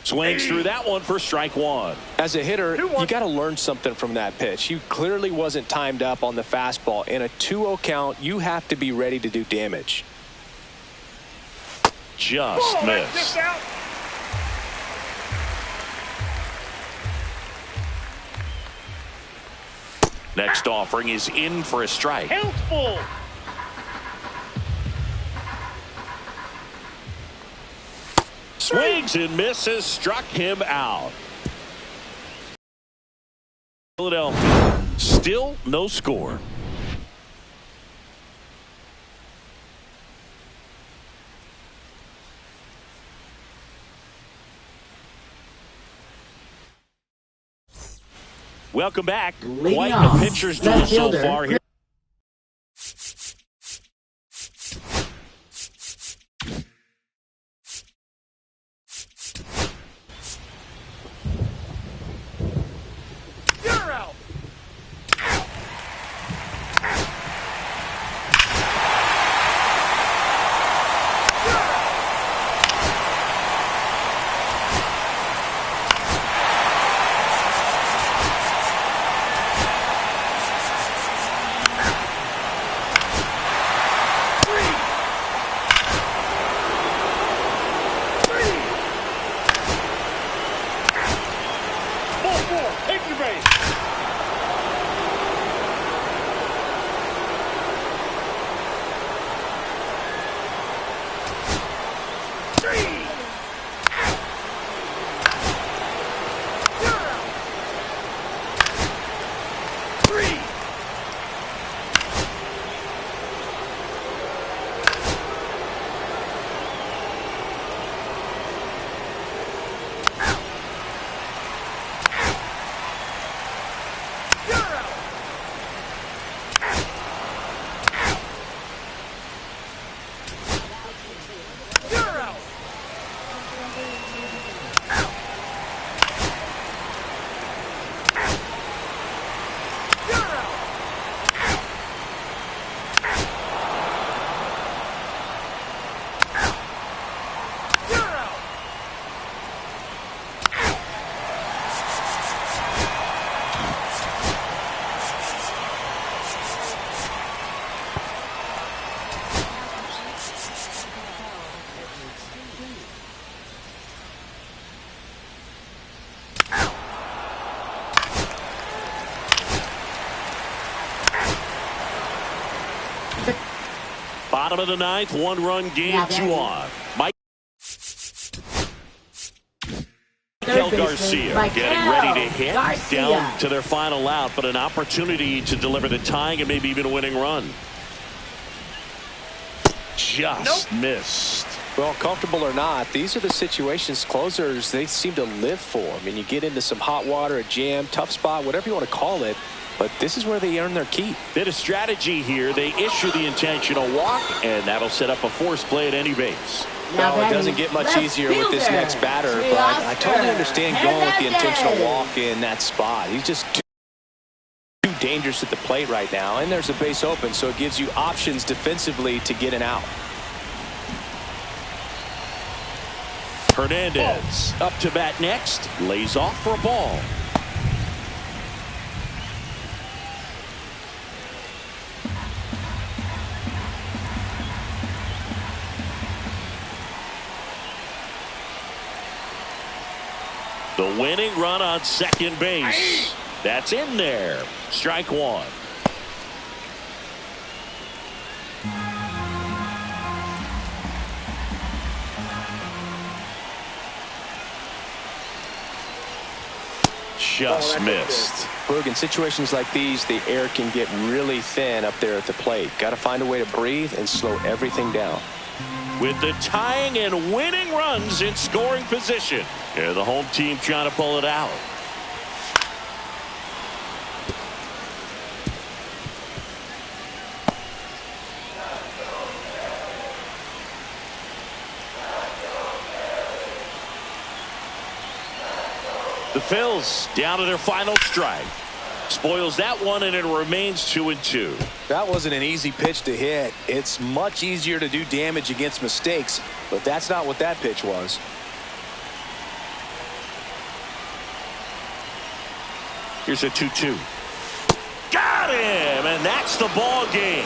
A: Swings through that one for strike 1.
C: As a hitter, you got to learn something from that pitch. He clearly wasn't timed up on the fastball. In a 2-0 count, you have to be ready to do damage.
A: Just missed. Next offering is in for a strike.
D: Helpful.
A: Swings and misses, struck him out. Philadelphia, still no score. Welcome back. Quite the pitcher's duel so far here.
D: You're out.
A: Bottom of the ninth, 1-run game, 2 on. Michael Garcia getting ready to hit down to their final out, but an opportunity to deliver the tying and maybe even a winning run. Just missed.
C: Well, comfortable or not, these are the situations closers they seem to live for. I mean, you get into some hot water, a jam, tough spot, whatever you want to call it, but this is where they earn their keep.
A: Bit of strategy here. They issue the intentional walk, and that'll set up a forced play at any base.
C: Well, it doesn't get much easier with this next batter, but I totally understand going with the intentional walk in that spot. He's just too dangerous at the plate right now, and there's a base open, so it gives you options defensively to get an out.
A: Hernandez up to bat next, lays off for a ball. The winning run on second base. That's in there. Strike one. Just missed.
C: Boog, in situations like these, the air can get really thin up there at the plate. Got to find a way to breathe and slow everything down.
A: With the tying and winning runs in scoring position. Yeah, the home team trying to pull it out. The Phils down to their final strike. Spoils that one, and it remains 2-2.
C: That wasn't an easy pitch to hit. It's much easier to do damage against mistakes, but that's not what that pitch was.
A: Here's a 2-2. Got him, and that's the ball game.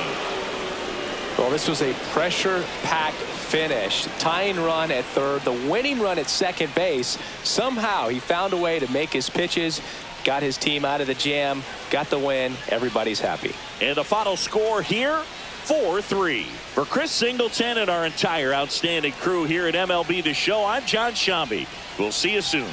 C: Well, this was a pressure-packed finish. Tying run at third, the winning run at second base. Somehow he found a way to make his pitches, got his team out of the jam, got the win. Everybody's happy.
A: And the final score here, 4-3. For Chris Singleton and our entire outstanding crew here at MLB The Show, I'm John Shambi. We'll see you soon.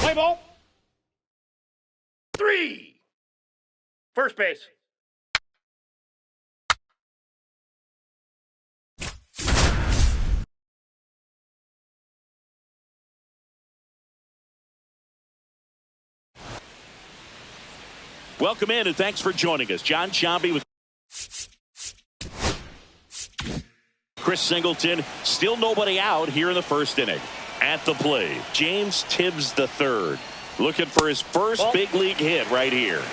D: Play ball. 3. First base.
A: Welcome in and thanks for joining us. John Sciambi with Chris Singleton. Still nobody out here in the first inning. At the plate, James Tibbs III looking for his first big league hit right here.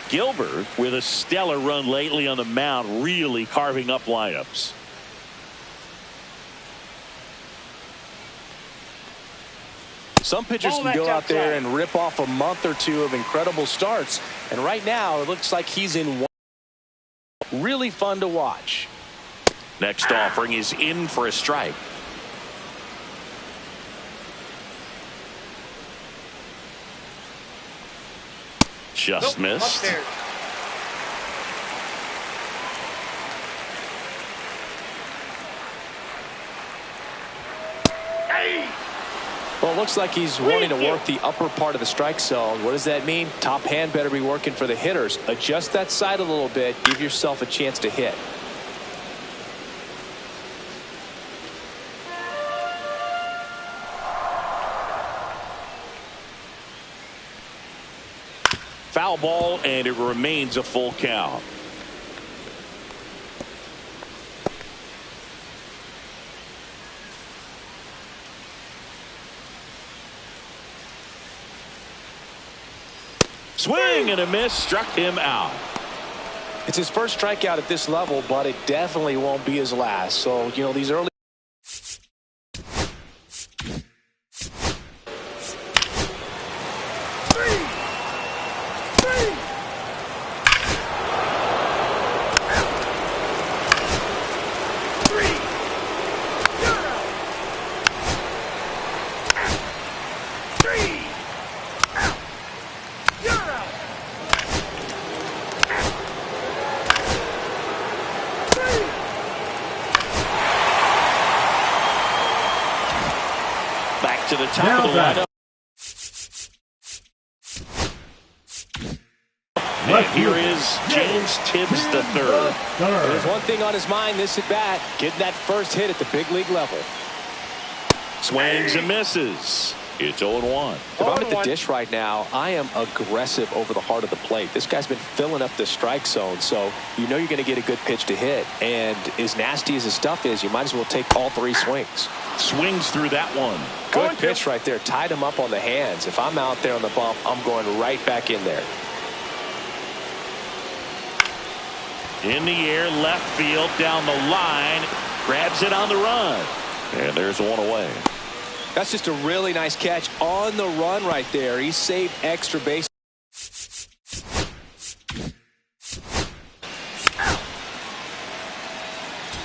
A: Gilbert with a stellar run lately on the mound, really carving up lineups.
C: Some pitchers can go out there and rip off a month or two of incredible starts. And right now, it looks like he's in one. Really fun to watch.
A: Next offering is in for a strike. Just missed.
D: Upstairs.
C: Well, it looks like he's wanting to work the upper part of the strike zone. What does that mean? Top hand better be working for the hitters. Adjust that side a little bit. Give yourself a chance to hit.
A: Foul ball, and it remains a full count. Swing and a miss, struck him out.
C: It's his first strikeout at this level, but it definitely won't be his last. So, you know, these early.
A: To the top of the lineup. And here is James Tibbs III.
C: There's one thing on his mind this at bat, getting that first hit at the big league level.
A: Swings and misses. It's 0-1.
C: If I'm at the dish right now, I am aggressive over the heart of the plate. This guy's been filling up the strike zone, so you know you're going to get a good pitch to hit. And as nasty as his stuff is, you might as well take all 3 swings.
A: Swings through that one.
C: Good pitch right there. Tied him up on the hands. If I'm out there on the bump, I'm going right back in there.
A: In the air, left field, down the line. Grabs it on the run. And there's one away.
C: That's just a really nice catch on the run right there. He saved extra base.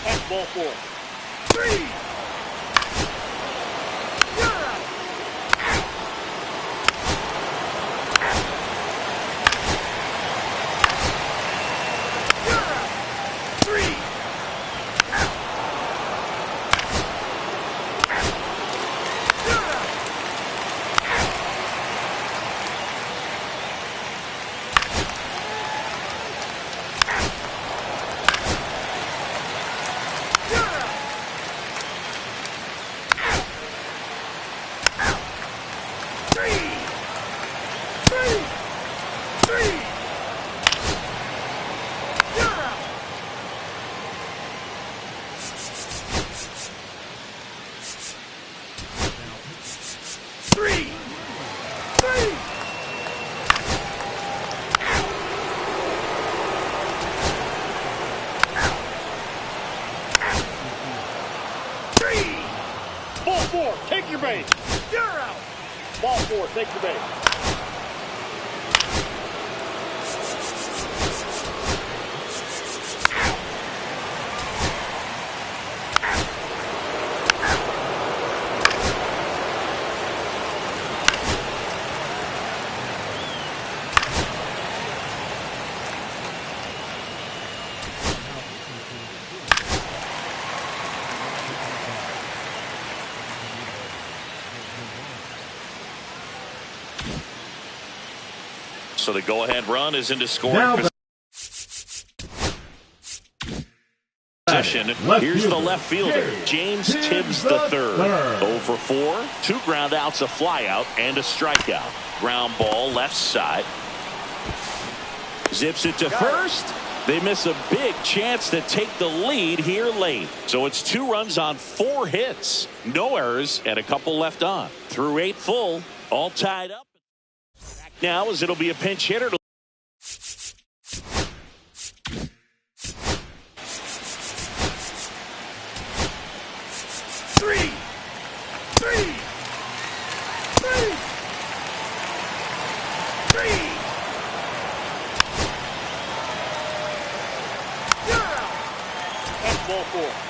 D: That's ball 4. 3. Ball 4, take your base. You're out. Ball 4, take your base.
A: So the go-ahead run is into scoring
B: Now
A: position. Here's the left fielder, James Tibbs III. 0 for 4, 2 ground outs, a flyout, and a strikeout. Ground ball left side. Zips it to first. They miss a big chance to take the lead here late. So it's 2 runs on 4 hits. No errors and a couple left on. Through 8 full, all tied up. Back now as it'll be a pinch hitter.
D: Ball 4.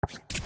B: 1.